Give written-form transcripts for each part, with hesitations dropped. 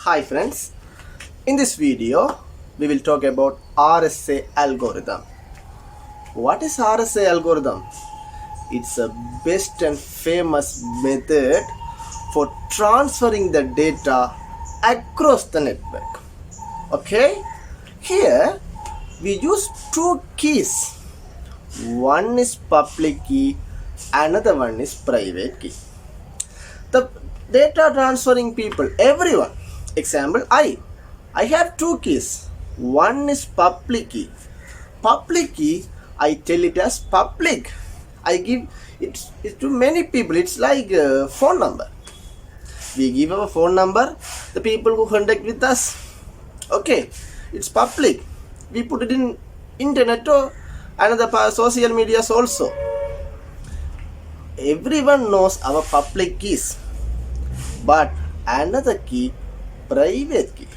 Hi friends, in this video we will talk about RSA algorithm. What is RSA algorithm? It's a best and famous method for transferring the data across the network. Okay, here we use two keys. One is public key, another one is private key. The data transferring people, everyone. Example, I have two keys. One is public key. Public key, I tell it as public. I give it to many people. It's like a phone number. We give our phone number, the people who contact with us. Okay, it's public. We put it in internet or another social medias also. Everyone knows our public keys, but another key, private key,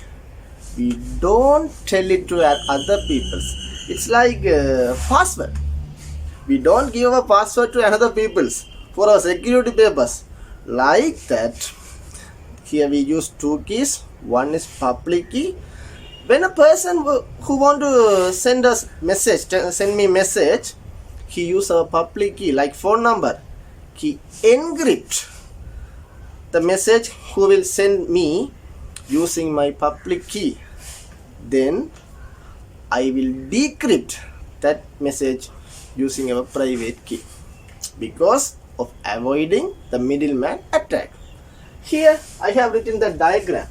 we don't tell it to other people's. It's like a password. We don't give a password to another people's for our security purpose. Like that, here we use two keys. One is public key. When a person who want to send us message, send me message, he use our public key like phone number. He encrypt the message who will send me using my public key. Then I will decrypt that message using our private key because of avoiding the middleman attack. Here I have written the diagram.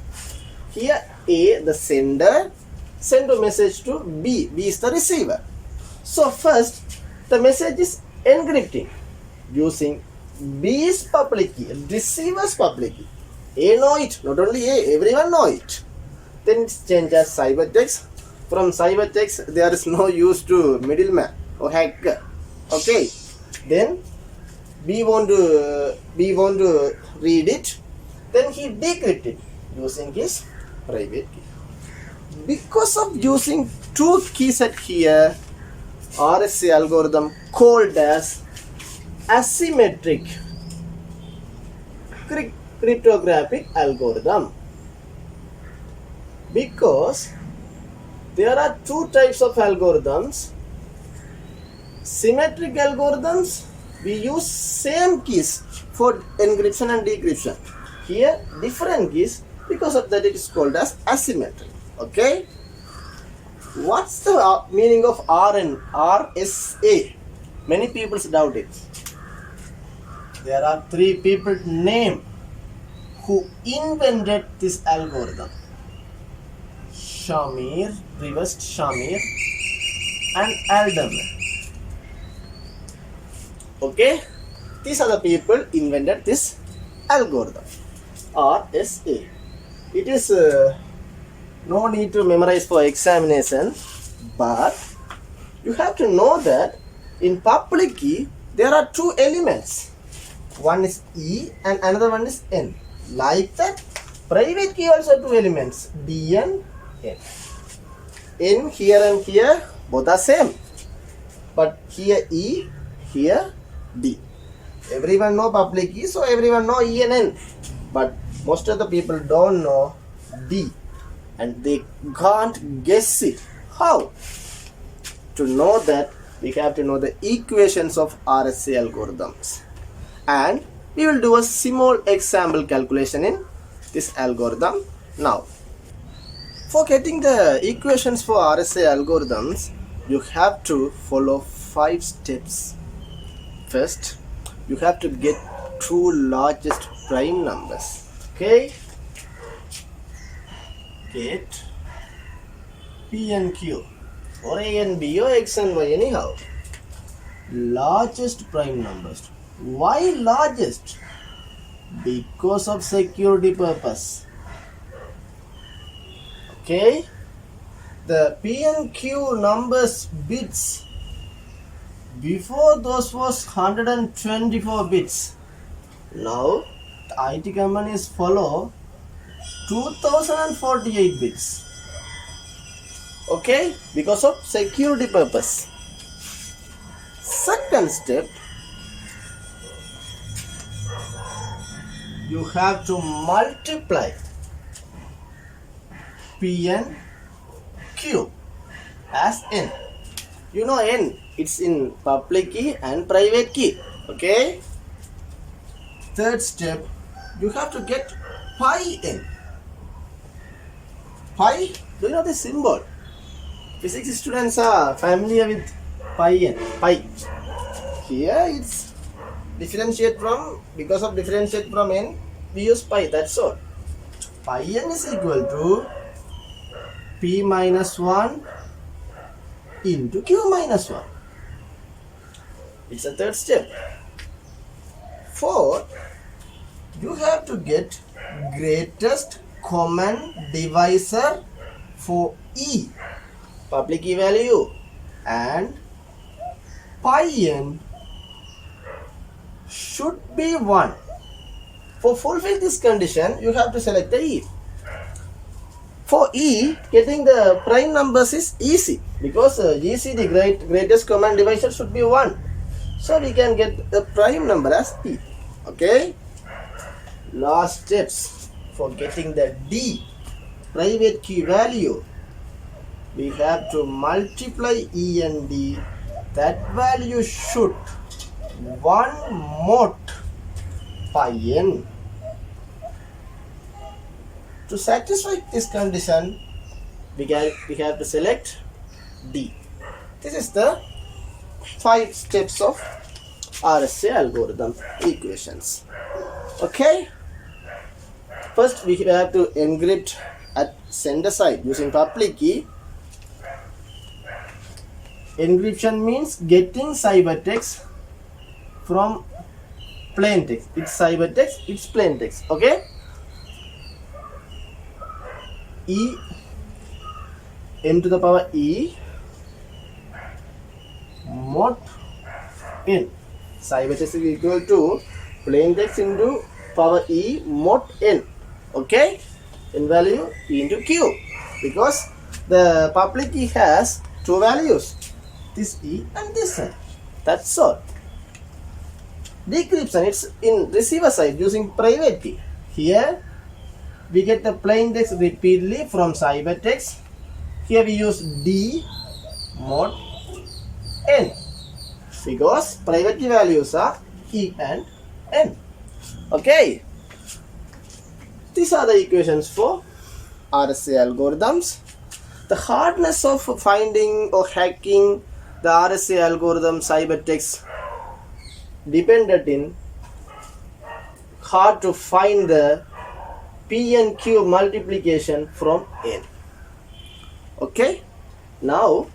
Here A, the sender, send a message to B. B is the receiver. So first the message is encrypting using B's public key, receiver's public key. A know it, not only A, everyone know it. Then it's changed as cybertext. From cybertext, there is no use to middleman or hacker. Okay. Then B want to read it. Then he decrypt it using his private key. Because of using two keys at here, RSA algorithm called as asymmetric cryptographic algorithm, because there are two types of algorithms. Symmetric algorithms, we use same keys for encryption and decryption. Here different keys, because of that it is called as asymmetric. Okay, what's the meaning of RSA? Many people doubt it. There are three people named who invented this algorithm: Shamir, reversed Shamir, and Alderman. Okay, these are the people invented this algorithm, RSA. It is no need to memorize for examination, but you have to know that in public key there are two elements. One is E and another one is N. Like that, private key also two elements, D and N. N here and here both are same, but here E, here D. Everyone know public key, so everyone know E and N, but most of the people don't know D and they can't guess it. How? To know that, we have to know the equations of RSA algorithms, and we will do a small example calculation in this algorithm now. For getting the equations for RSA algorithms, you have to follow 5 steps. First, you have to get two largest prime numbers. Okay, get P and Q, or A and B, or X and Y, anyhow. Largest prime numbers. Why largest? Because of security purpose. Okay, the P and Q numbers bits, before those was 124 bits. Now the IT companies follow 2048 bits. Okay, because of security purpose. Second step, you have to multiply P and Q as N. You know N, it's in public key and private key. Okay. Third step, you have to get pi N. Pi, do you know the symbol? Physics students are familiar with pi N. Pi. Here it's differentiate from, because of differentiate from N, we use pi, that's all. Pi N is equal to P minus 1 into Q minus 1. It's a third step. Fourth, you have to get greatest common divisor for E, public key value, and pi N should be 1. For fulfill this condition, you have to select the E. For E, getting the prime numbers is easy because GC, the greatest common divisor, should be 1. So we can get the prime number as E. Okay. Last steps for getting the D, private key value. We have to multiply E and D. That value should 1 mod pi N. To satisfy this condition, we have to select D. This is the 5 steps of RSA algorithm equations. Okay. First, we have to encrypt at sender side using public key. Encryption means getting ciphertext from plain text. It's ciphertext, it's plain text. Okay. E, m to the power E mod n. Ciphertext is equal to plain text into power E mod n. Okay. In value E into Q, because the public key has 2 values, this E and this N. That's all. Decryption, it's in receiver side using private key. Here we get the plain text repeatedly from ciphertext. Here we use D mod N because private key values are E and N. Okay. These are the equations for RSA algorithms. The hardness of finding or hacking the RSA algorithm ciphertext depended in hard to find the P and Q multiplication from N. Okay. Now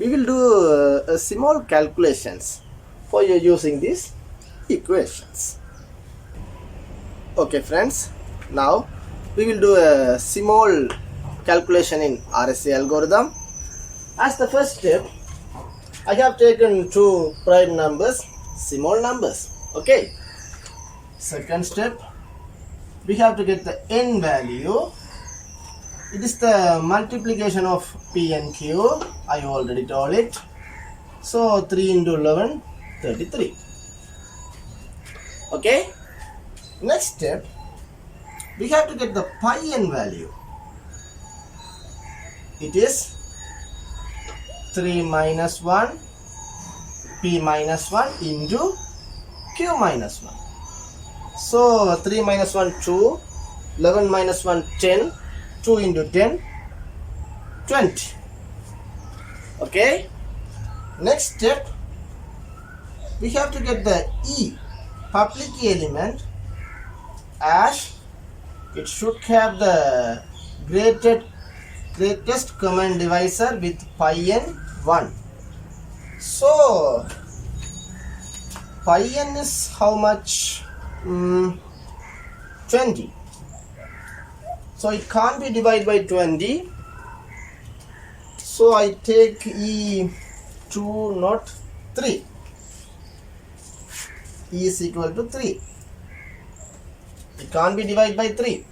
we will do a small calculations for you using these equations. Okay friends, now we will do a small calculation in RSA algorithm. As the first step, I have taken 2 prime numbers, small numbers. Okay. Second step, we have to get the N value. It is the multiplication of P and Q. I already told it. So 3 into 11, 33. Okay. Next step, we have to get the pi N value. It is 3 minus 1 P minus 1 into Q minus 1. So 3 minus 1 2, 11 minus 1 10, 2 into 10 20. Okay. Next step, we have to get the E, public key element, as it should have the greatest common divisor with pi N 1. So pi N is how much? 20. So it can't be divided by 20. So I take E 2 not 3. E is equal to 3. It can't be divided by 20.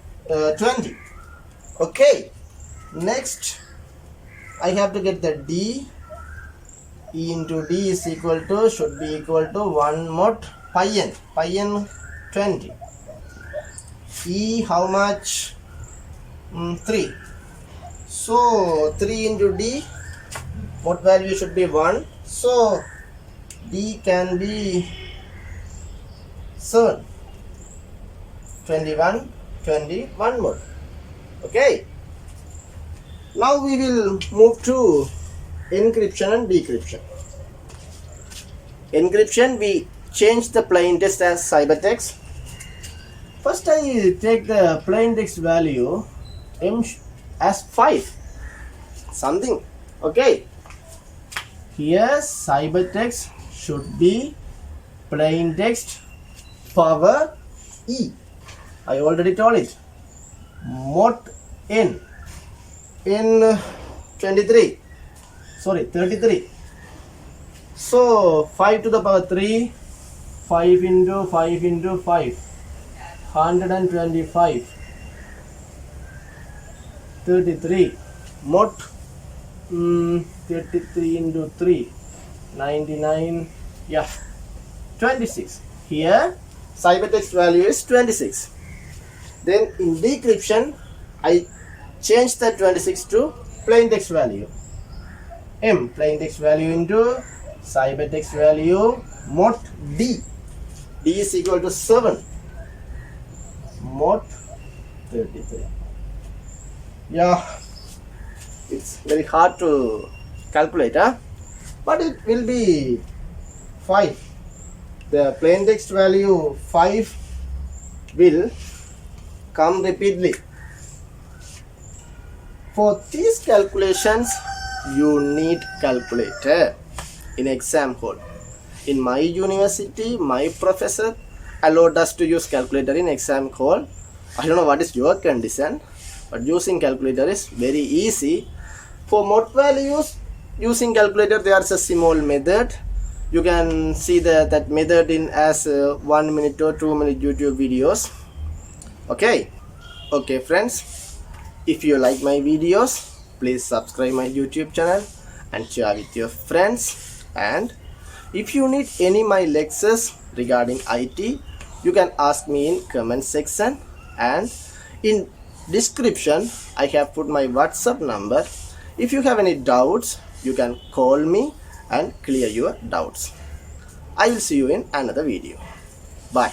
Okay. Next, I have to get the D. E into D is equal to, should be equal to 1 mod pi N. Pi N 20. E how much? 3. So 3 into D, what value should be 1? So D can be 7, 21, 21 more. Okay. Now we will move to encryption and decryption. Encryption, we change the plain text as cybertext. First I take the plain text value M as 5 something. Okay, here cybertext should be plain text power E. I already told it. Mod N 33. So 5 to the power 3, 5 into 5 into 5, 125, 33, mod 33 into 3, 99, yeah, 26. Here cybertext value is 26. Then in decryption, I change the 26 to plain text value. M plain text value into cybertext value mod D. D is equal to 7. Mod 33. Yeah, it's very hard to calculate, but it will be 5. The plain text value 5 will come repeatedly. For these calculations, you need calculator in exam hall. In my university, my professor allowed us to use calculator in exam hall. I don't know what is your condition, but using calculator is very easy. For mod values, using calculator, there is a small method. You can see that method in as 1 minute or 2 minute YouTube videos. Okay friends, if you like my videos, please subscribe my YouTube channel and share with your friends. And if you need any my lectures regarding IT, you can ask me in comment section, and in description I have put my WhatsApp number. If you have any doubts, you can call me and clear your doubts. I will see you in another video. Bye.